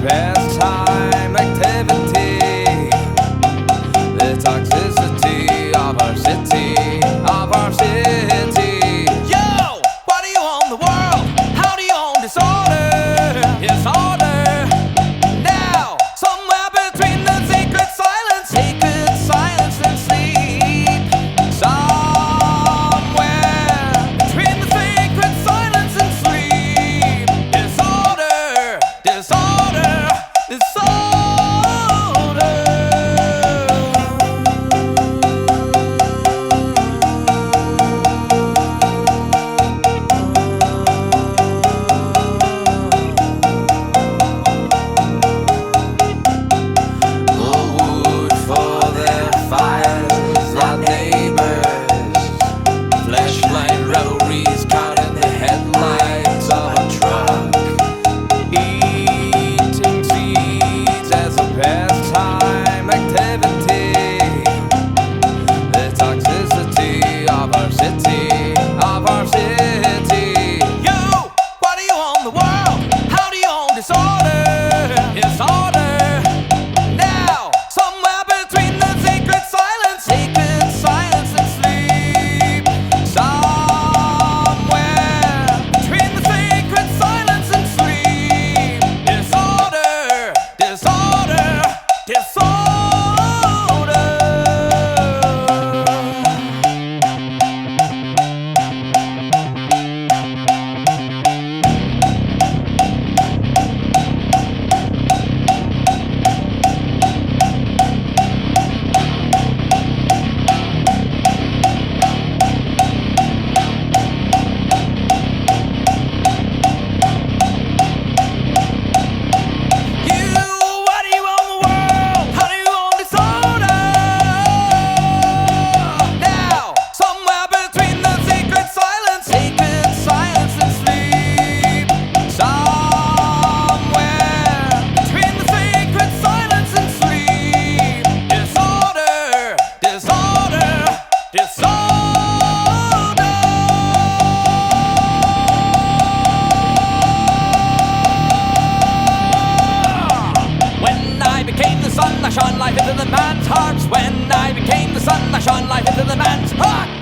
pastime activity, the toxicity of our city, of our city. Yo, what do you own the world? How do you own disorder? Disorder. Now, somewhere between the sacred silence and sleep. Somewhere between the sacred silence and sleep. Disorder, disorder, disorder. Revelries caught in the headlights of a truck, eating seeds as a pastime activity, the toxicity of our city, of our city. You, what do you own the world? How do you own disorder? Disorder. Now, somewhere between the sacred silence and sleep. I shone life into the man's hearts. When I became the sun, I shone life into the man's heart.